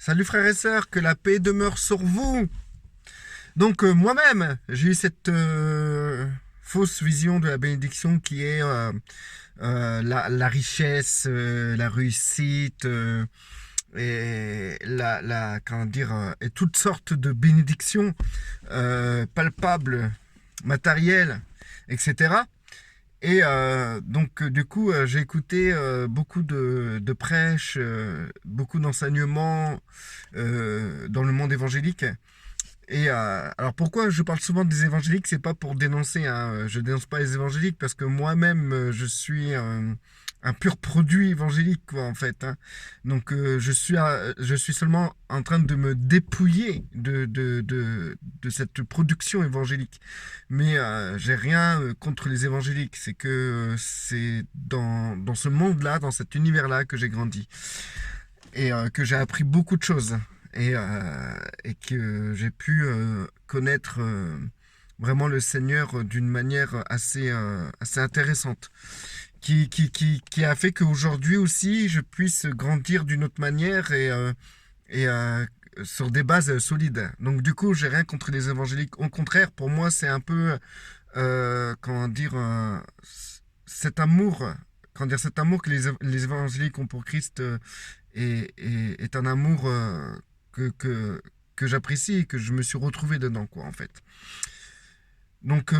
Salut frères et sœurs, que la paix demeure sur vous. Donc moi-même, j'ai eu cette fausse vision de la bénédiction qui est la richesse, la réussite et comment dire, et toutes sortes de bénédictions palpables, matérielles, etc. Et donc, du coup, j'ai écouté beaucoup de prêches, beaucoup d'enseignements dans le monde évangélique. Et alors, pourquoi je parle souvent des évangéliques? C'est pas pour dénoncer, hein. Je dénonce pas les évangéliques parce que moi-même, je suis un pur produit évangélique, quoi, en fait, hein. Donc, je suis seulement en train de me dépouiller de cette production évangélique. Mais j'ai rien contre les évangéliques. C'est que c'est dans ce monde-là, dans cet univers-là que j'ai grandi. Et que j'ai appris beaucoup de choses. Et que j'ai pu connaître vraiment le Seigneur d'une manière assez intéressante. Qui a fait qu'aujourd'hui aussi, je puisse grandir d'une autre manière et sur des bases solides. Donc du coup, j'ai rien contre les évangéliques. Au contraire, pour moi, c'est un peu, comment dire, cet amour que les évangéliques ont pour Christ est un amour que, que, que j'apprécie et que je me suis retrouvé dedans, quoi, en fait. Donc,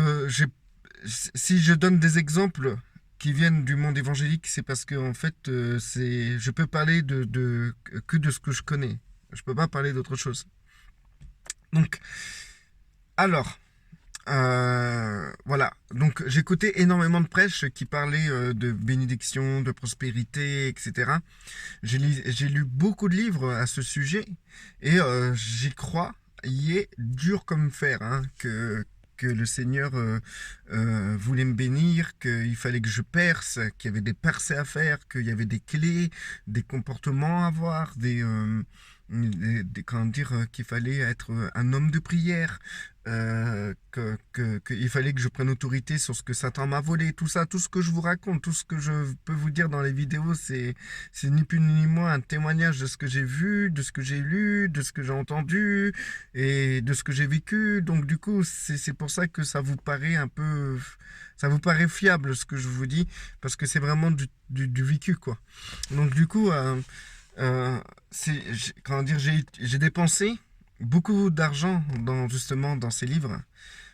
si je donne des exemples qui viennent du monde évangélique, c'est parce que, en fait, je peux parler que de ce que je connais. Je peux pas parler d'autre chose. Donc, alors, voilà. Donc, j'écoutais énormément de prêches qui parlaient de bénédiction, de prospérité, etc. J'ai lu beaucoup de livres à ce sujet et j'y crois. Il est dur comme fer, hein, que le Seigneur voulait me bénir, qu'il fallait que je perce, qu'il y avait des percées à faire, qu'il y avait des clés, des comportements à avoir, comment dire, qu'il fallait être un homme de prière, qu'il fallait que je prenne autorité sur ce que Satan m'a volé, tout ça, tout ce que je vous raconte, tout ce que je peux vous dire dans les vidéos, c'est ni plus ni moins un témoignage de ce que j'ai vu, de ce que j'ai lu, de ce que j'ai entendu et de ce que j'ai vécu. Donc du coup, c'est pour ça que ça vous paraît fiable ce que je vous dis, parce que c'est vraiment du vécu, quoi. Donc du coup, comment dire, j'ai dépensé beaucoup d'argent justement dans ces livres,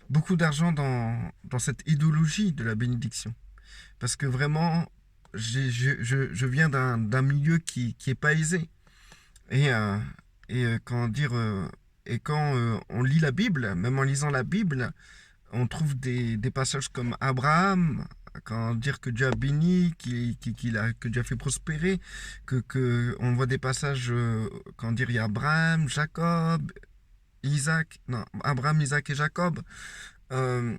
beaucoup d'argent dans cette idéologie de la bénédiction. Parce que vraiment, je viens d'un milieu qui est pas aisé. Et, comment dire, et quand on lit la Bible, même en lisant la Bible, on trouve des passages comme Abraham, quand dire que Dieu a béni, que Dieu a fait prospérer, on voit des passages, quand dire, il y a Abraham, Jacob, Isaac, non, Abraham, Isaac et Jacob. Euh,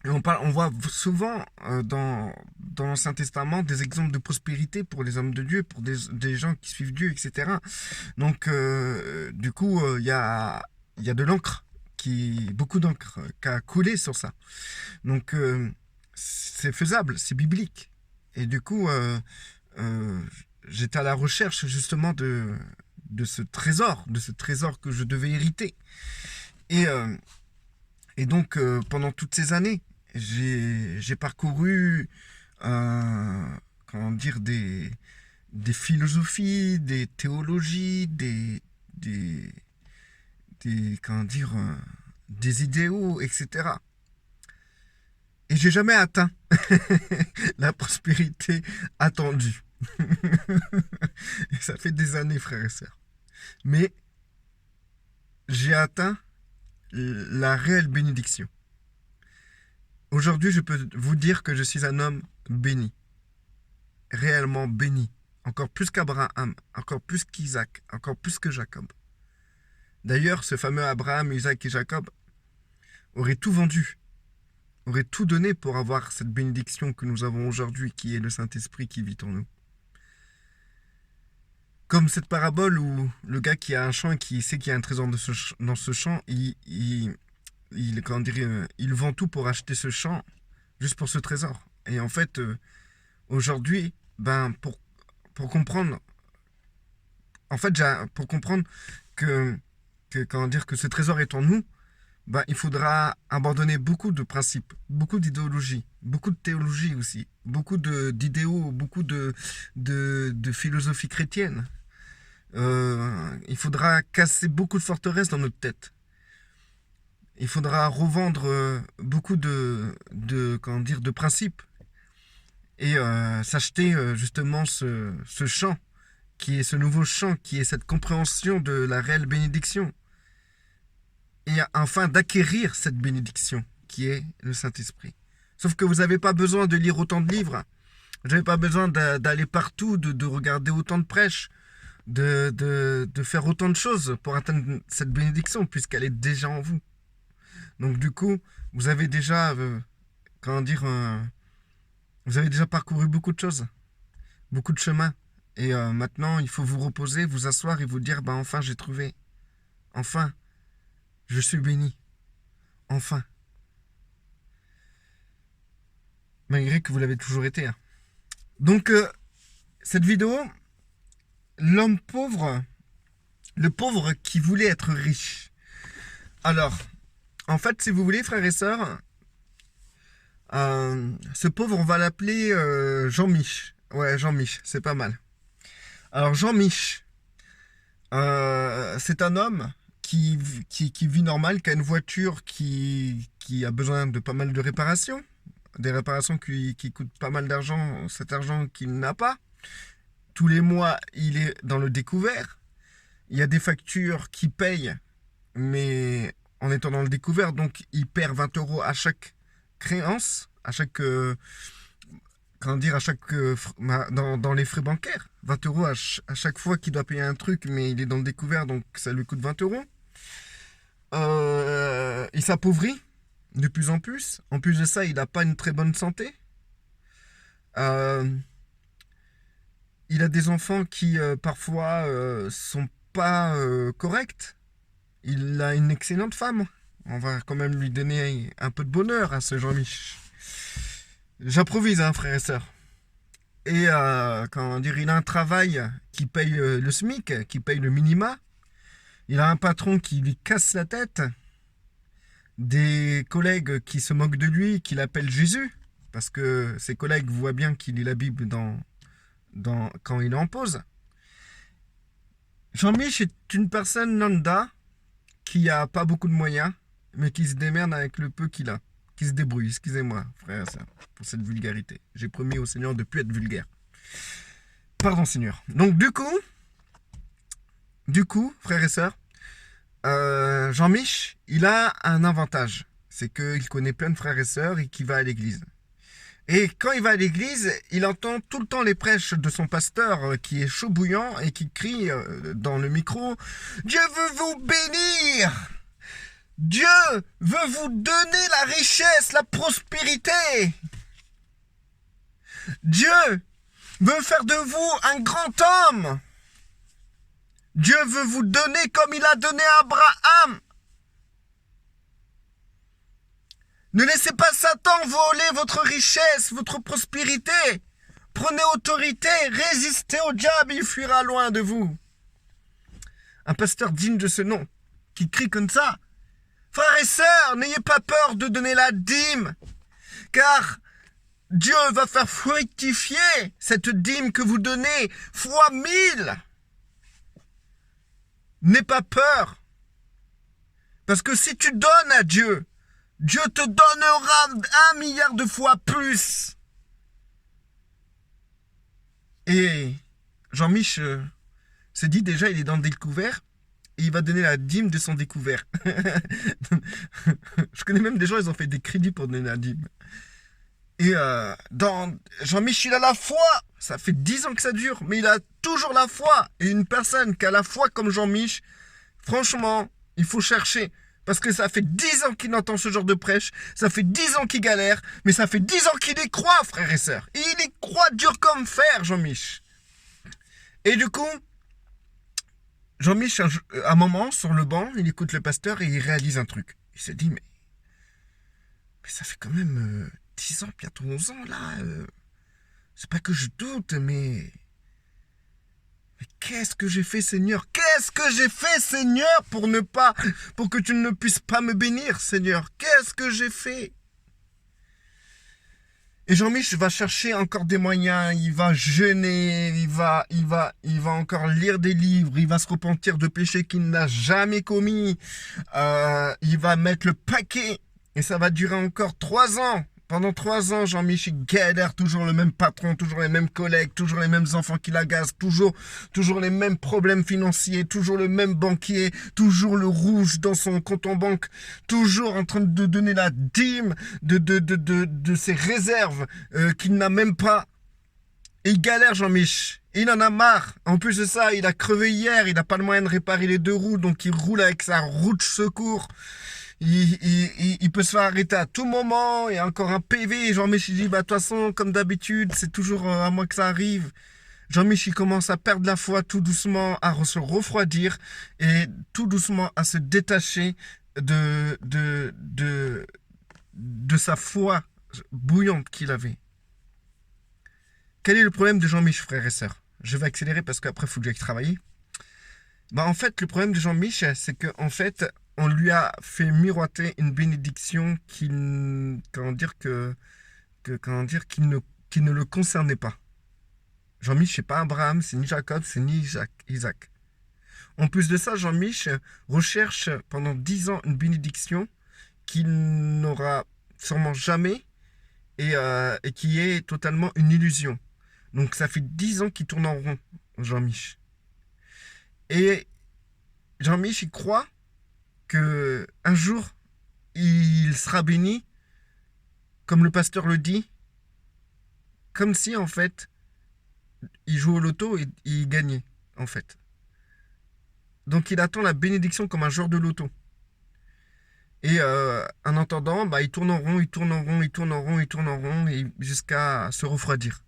et on voit souvent dans l'Ancien Testament des exemples de prospérité pour les hommes de Dieu, pour des gens qui suivent Dieu, etc. Donc, du coup, il y a de l'encre, beaucoup d'encre qui a coulé sur ça. Donc, c'est faisable, c'est biblique. Et du coup, euh, j'étais à la recherche justement de ce trésor que je devais hériter. Et, euh, et donc, pendant toutes ces années, j'ai parcouru, comment dire, des philosophies, des théologies, des, comment dire, des idéaux, etc. Et j'ai jamais atteint la prospérité attendue. Et ça fait des années, frères et sœurs. Mais j'ai atteint la réelle bénédiction. Aujourd'hui, je peux vous dire que je suis un homme béni, réellement béni, encore plus qu'Abraham, encore plus qu'Isaac, encore plus que Jacob. D'ailleurs, ce fameux Abraham, Isaac et Jacob auraient tout vendu, auraient tout donné pour avoir cette bénédiction que nous avons aujourd'hui, qui est le Saint-Esprit qui vit en nous. Comme cette parabole où le gars qui a un champ et qui sait qu'il y a un trésor dans ce champ, comment dire, il vend tout pour acheter ce champ, juste pour ce trésor. Et en fait, aujourd'hui, ben, pour comprendre En fait, pour comprendre que, comment dire, que ce trésor est en nous, ben, il faudra abandonner beaucoup de principes, beaucoup d'idéologies, beaucoup de théologie aussi, beaucoup d'idéaux, beaucoup de philosophie chrétienne. Il faudra casser beaucoup de forteresses dans notre tête. Il faudra revendre beaucoup comment dire, de principes et s'acheter justement ce champ, qui est ce nouveau champ, qui est cette compréhension de la réelle bénédiction. Et enfin d'acquérir cette bénédiction, qui est le Saint-Esprit. Sauf que vous n'avez pas besoin de lire autant de livres, vous n'avez pas besoin d'aller partout, de regarder autant de prêches, de faire autant de choses pour atteindre cette bénédiction, puisqu'elle est déjà en vous. Donc du coup, vous avez déjà, comment dire, vous avez déjà parcouru beaucoup de choses, beaucoup de chemins. Et maintenant, il faut vous reposer, vous asseoir et vous dire, bah enfin j'ai trouvé. Enfin, je suis béni. Enfin. Malgré que vous l'avez toujours été. Hein. Donc, cette vidéo, l'homme pauvre, le pauvre qui voulait être riche. Alors, en fait, si vous voulez, frères et sœurs, ce pauvre, on va l'appeler Jean-Mich. Ouais, Jean-Mich, c'est pas mal. Alors, Jean-Mich, c'est un homme qui vit normal, qui a une voiture qui a besoin de pas mal de réparations. Des réparations qui coûtent pas mal d'argent, cet argent qu'il n'a pas. Tous les mois, il est dans le découvert. Il y a des factures qu'il paye, mais en étant dans le découvert, donc il perd 20 euros à chaque créance, à chaque, comment dire, à chaque, dans les frais bancaires. 20 euros à chaque fois qu'il doit payer un truc, mais il est dans le découvert, donc ça lui coûte 20 euros. Il s'appauvrit de plus en plus. En plus de ça, il n'a pas une très bonne santé. Il a des enfants qui parfois sont pas corrects. Il a une excellente femme. On va quand même lui donner un peu de bonheur à ce Jean-Mich. J'improvise, hein, frères et sœurs. Et comment dire, il a un travail qui paye le SMIC, qui paye le minima. Il a un patron qui lui casse la tête. Des collègues qui se moquent de lui, qui l'appellent Jésus, parce que ses collègues voient bien qu'il lit la Bible quand il est en pause. Jean-Mich est une personne lambda qui a pas beaucoup de moyens, mais qui se démerde avec le peu qu'il a. Qui se débrouille, excusez-moi, frère et sœur, pour cette vulgarité. J'ai promis au Seigneur de ne plus être vulgaire. Pardon, Seigneur. Donc, du coup, frères et sœurs, Jean-Mich, il a un avantage. C'est qu'il connaît plein de frères et sœurs et qu'il va à l'église. Et quand il va à l'église, il entend tout le temps les prêches de son pasteur qui est chaud bouillant et qui crie dans le micro « Dieu veut vous bénir ! Dieu veut vous donner la richesse, la prospérité ! Dieu veut faire de vous un grand homme ! Dieu veut vous donner comme il a donné à Abraham ! Ne laissez pas Satan voler votre richesse, votre prospérité. Prenez autorité, résistez au diable, il fuira loin de vous. » Un pasteur digne de ce nom, qui crie comme ça. Frères et sœurs, n'ayez pas peur de donner la dîme, car Dieu va faire fructifier cette dîme que vous donnez fois 1000. N'aie pas peur, parce que si tu donnes à Dieu, Dieu te donnera 1 milliard de fois plus. Et Jean-Mich se dit déjà, il est dans le découvert et il va donner la dîme de son découvert. Je connais même des gens, ils ont fait des crédits pour donner la dîme. Et Jean-Mich, il a la foi. Ça fait 10 ans que ça dure, mais il a toujours la foi. Et une personne qui a la foi comme Jean-Mich, franchement, il faut chercher. Parce que ça fait 10 ans qu'il entend ce genre de prêche, ça fait 10 ans qu'il galère, mais ça fait 10 ans qu'il y croit, frères et sœurs. Et il y croit dur comme fer, Jean-Mich. Et du coup, Jean-Mich, à un moment, sur le banc, il écoute le pasteur et il réalise un truc. Il se dit, mais ça fait quand même 10 ans, bientôt 11 ans, là. C'est pas que je doute, mais Qu'est-ce que j'ai fait, Seigneur? Qu'est-ce que j'ai fait, Seigneur, pour que tu ne puisses pas me bénir, Seigneur? Qu'est-ce que j'ai fait? Et Jean-Mich va chercher encore des moyens, il va jeûner, il va encore lire des livres, il va se repentir de péchés qu'il n'a jamais commis, il va mettre le paquet, et ça va durer encore 3 ans. Pendant 3 ans, Jean-Mich galère, toujours le même patron, toujours les mêmes collègues, toujours les mêmes enfants qui l'agacent, toujours les mêmes problèmes financiers, toujours le même banquier, toujours le rouge dans son compte en banque, toujours en train de donner la dîme de ses réserves qu'il n'a même pas. Et il galère, Jean-Mich. Il en a marre. En plus de ça, il a crevé hier, il n'a pas le moyen de réparer les 2 roues, donc il roule avec sa roue de secours. Il peut se faire arrêter à tout moment. Il y a encore un PV. Jean-Mich dit, de toute façon, comme d'habitude, c'est toujours à moi que ça arrive. Jean-Mich commence à perdre la foi tout doucement, à se refroidir et tout doucement à se détacher de sa foi bouillante qu'il avait. Quel est le problème de Jean-Mich, frères et sœurs? Je vais accélérer parce qu'après, il faut que j'aille travailler. En fait, le problème de Jean-Mich, c'est qu'en fait, on lui a fait miroiter une bénédiction qui ne le concernait pas. Jean-Mich, c'est pas Abraham, c'est ni Jacob, c'est ni Isaac. En plus de ça, Jean-Mich recherche pendant 10 ans une bénédiction qu'il n'aura sûrement jamais et qui est totalement une illusion. Donc ça fait 10 ans qu'il tourne en rond, Jean-Mich. Et Jean-Mich, il croit qu'un jour, il sera béni, comme le pasteur le dit, comme si, en fait, il jouait au loto et il gagnait, en fait. Donc, il attend la bénédiction comme un joueur de loto. Et en attendant, il tourne en rond, il tourne en rond, il tourne en rond, il tourne en rond, et jusqu'à se refroidir.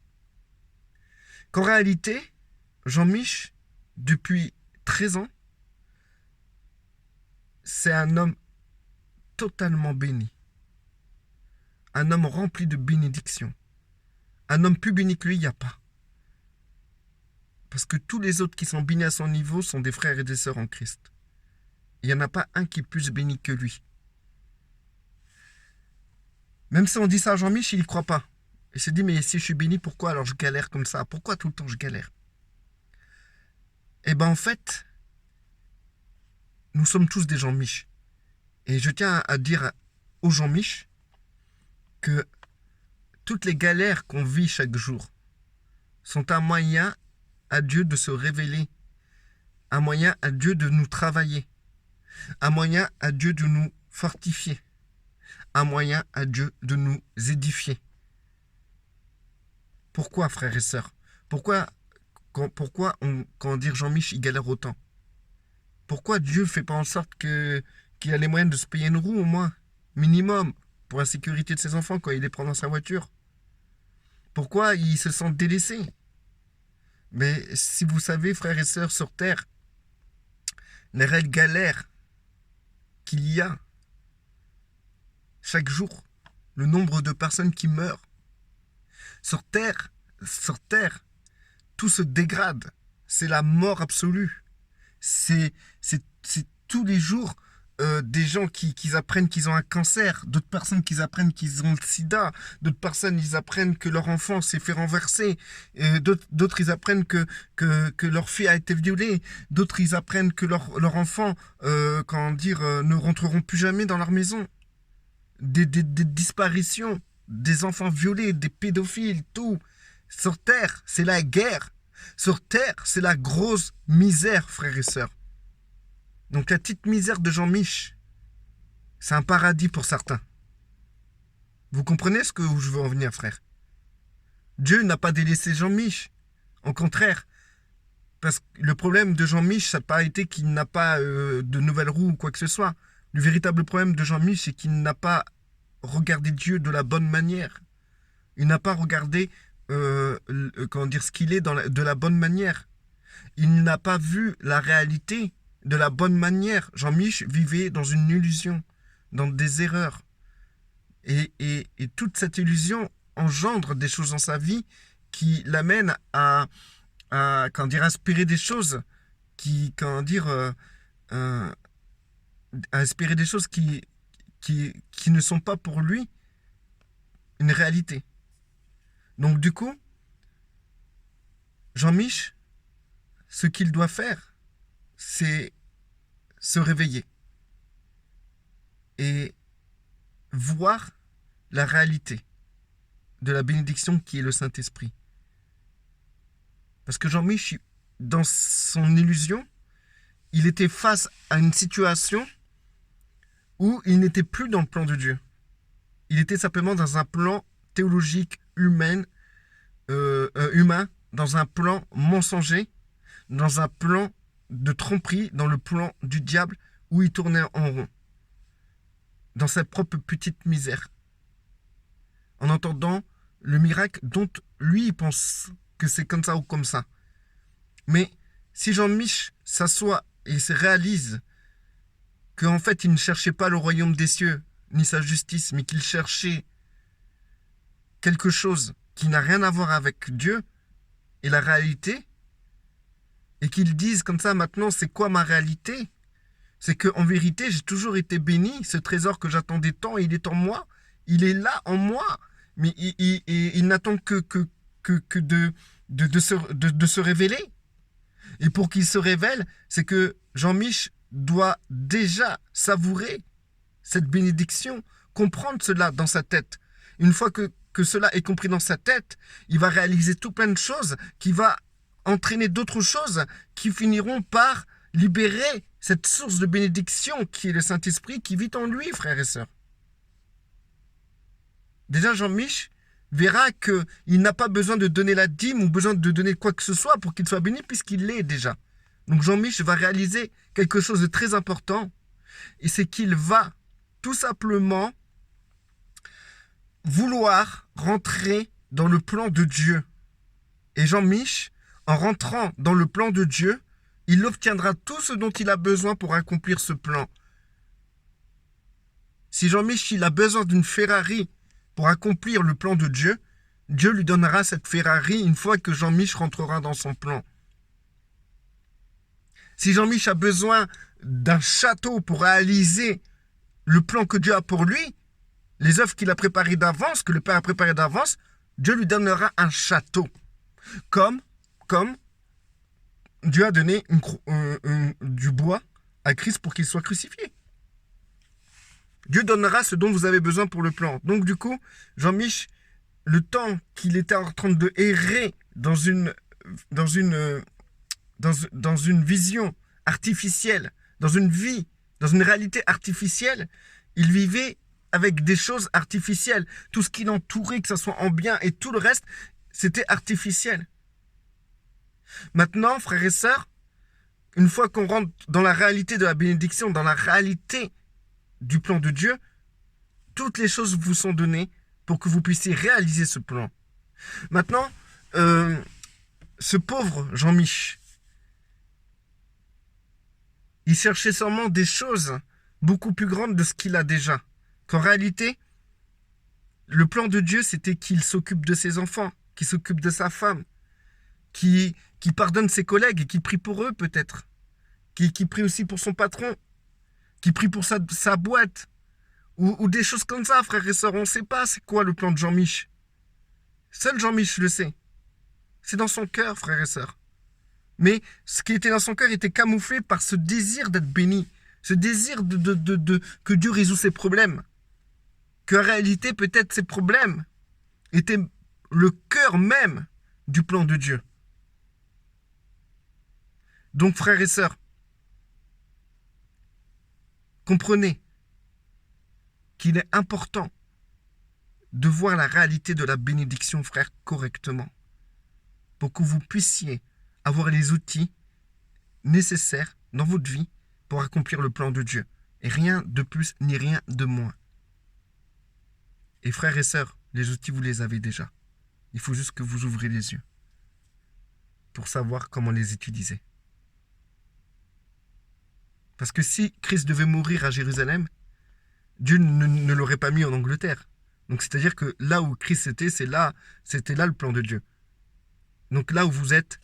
Qu'en réalité, Jean-Mich, depuis 13 ans, c'est un homme totalement béni. Un homme rempli de bénédictions. Un homme plus béni que lui, il n'y a pas. Parce que tous les autres qui sont bénis à son niveau sont des frères et des sœurs en Christ. Il n'y en a pas un qui est plus béni que lui. Même si on dit ça à Jean-Mich, il n'y croit pas. Il se dit, mais si je suis béni, pourquoi alors je galère comme ça? Pourquoi tout le temps je galère? En fait, nous sommes tous des Jean-Mich. Et je tiens à dire aux Jean-Mich que toutes les galères qu'on vit chaque jour sont un moyen à Dieu de se révéler, un moyen à Dieu de nous travailler, un moyen à Dieu de nous fortifier, un moyen à Dieu de nous édifier. Pourquoi, frères et sœurs? Pourquoi quand dire Jean-Mich, il galère autant? Pourquoi Dieu ne fait pas en sorte qu'il a les moyens de se payer une roue au moins, minimum, pour la sécurité de ses enfants quand il les prend dans sa voiture? Pourquoi il se sent délaissé? Mais si vous savez, frères et sœurs, sur Terre, les réelles galères qu'il y a chaque jour, le nombre de personnes qui meurent, sur Terre, tout se dégrade. C'est la mort absolue. C'est tous les jours des gens qui apprennent qu'ils ont un cancer, d'autres personnes qui apprennent qu'ils ont le sida, d'autres personnes ils apprennent que leur enfant s'est fait renverser, d'autres ils apprennent que leur fille a été violée, d'autres ils apprennent que leur enfant ne rentreront plus jamais dans leur maison. Des disparitions, des enfants violés, des pédophiles, tout. Sur Terre, c'est la guerre. Sur Terre, c'est la grosse misère, frères et sœurs. Donc la petite misère de Jean-Mich, c'est un paradis pour certains. Vous comprenez ce que je veux en venir, frère? Dieu n'a pas délaissé Jean-Mich. Au contraire. Parce que le problème de Jean-Mich, ça n'a pas été qu'il n'a pas de nouvelles roues ou quoi que ce soit. Le véritable problème de Jean-Mich, c'est qu'il n'a pas regardé Dieu de la bonne manière. Il n'a pas regardé ce qu'il est de la bonne manière. Il n'a pas vu la réalité de la bonne manière. Jean-Mich vivait dans une illusion, dans des erreurs. Et toute cette illusion engendre des choses dans sa vie qui l'amènent à comment dire, inspirer des choses qui, comment dire, euh, à inspirer des choses qui ne sont pas pour lui une réalité. Donc du coup, Jean-Mich, ce qu'il doit faire, c'est se réveiller et voir la réalité de la bénédiction qui est le Saint-Esprit. Parce que Jean-Mich, dans son illusion, il était face à une situation où il n'était plus dans le plan de Dieu. Il était simplement dans un plan théologique, humain, dans un plan mensonger, dans un plan de tromperie, dans le plan du diable, où il tournait en rond, dans sa propre petite misère, en entendant le miracle dont lui il pense que c'est comme ça ou comme ça. Mais si Jean-Mich s'assoit et se réalise qu'en fait il ne cherchait pas le royaume des cieux, ni sa justice, mais qu'il cherchait quelque chose qui n'a rien à voir avec Dieu et la réalité, et qu'il dise comme ça maintenant c'est quoi ma réalité, c'est qu'en vérité j'ai toujours été béni, ce trésor que j'attendais tant, il est en moi, il est là en moi, mais il n'attend que de se révéler. Et pour qu'il se révèle, c'est que Jean-Mich doit déjà savourer cette bénédiction, comprendre cela dans sa tête. Une fois que cela est compris dans sa tête, il va réaliser tout plein de choses qui va entraîner d'autres choses qui finiront par libérer cette source de bénédiction qui est le Saint-Esprit qui vit en lui, frères et sœurs. Déjà, Jean-Mich verra qu'il n'a pas besoin de donner la dîme ou besoin de donner quoi que ce soit pour qu'il soit béni puisqu'il l'est déjà. Donc Jean-Mich va réaliser quelque chose de très important et c'est qu'il va tout simplement vouloir rentrer dans le plan de Dieu. Et Jean-Mich, en rentrant dans le plan de Dieu, il obtiendra tout ce dont il a besoin pour accomplir ce plan. Si Jean-Mich il a besoin d'une Ferrari pour accomplir le plan de Dieu, Dieu lui donnera cette Ferrari une fois que Jean-Mich rentrera dans son plan. Si Jean-Mich a besoin d'un château pour réaliser le plan que Dieu a pour lui, les œuvres qu'il a préparées d'avance, que le Père a préparées d'avance, Dieu lui donnera un château. Comme Dieu a donné du bois à Christ pour qu'il soit crucifié. Dieu donnera ce dont vous avez besoin pour le plan. Donc du coup, Jean-Mich, le temps qu'il était en train de errer dans une vision artificielle, dans une vie, dans une réalité artificielle, il vivait avec des choses artificielles. Tout ce qui l'entourait, que ce soit en bien et tout le reste, c'était artificiel. Maintenant, frères et sœurs, une fois qu'on rentre dans la réalité de la bénédiction, dans la réalité du plan de Dieu, toutes les choses vous sont données pour que vous puissiez réaliser ce plan. Maintenant, ce pauvre Jean-Mich, il cherchait sûrement des choses beaucoup plus grandes de ce qu'il a déjà. Qu'en réalité, le plan de Dieu, c'était qu'il s'occupe de ses enfants, qu'il s'occupe de sa femme, qui pardonne ses collègues et qui prie pour eux peut-être, qui prie aussi pour son patron, qui prie pour sa boîte, ou des choses comme ça, frères et sœurs. On ne sait pas c'est quoi le plan de Jean-Mich. Seul Jean-Mich le sait. C'est dans son cœur, frères et sœurs. Mais ce qui était dans son cœur était camouflé par ce désir d'être béni, ce désir que Dieu résout ses problèmes. Qu'en réalité, peut-être ces problèmes étaient le cœur même du plan de Dieu. Donc, frères et sœurs, comprenez qu'il est important de voir la réalité de la bénédiction, frère, correctement, pour que vous puissiez avoir les outils nécessaires dans votre vie pour accomplir le plan de Dieu. Et rien de plus ni rien de moins. Et frères et sœurs, les outils, vous les avez déjà. Il faut juste que vous ouvrez les yeux pour savoir comment les utiliser. Parce que si Christ devait mourir à Jérusalem, Dieu ne l'aurait pas mis en Angleterre. Donc c'est-à-dire que là où Christ était, c'était là le plan de Dieu. Donc là où vous êtes,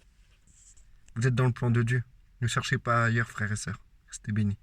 Vous êtes dans le plan de Dieu. Ne cherchez pas ailleurs, frères et sœurs. Restez bénis.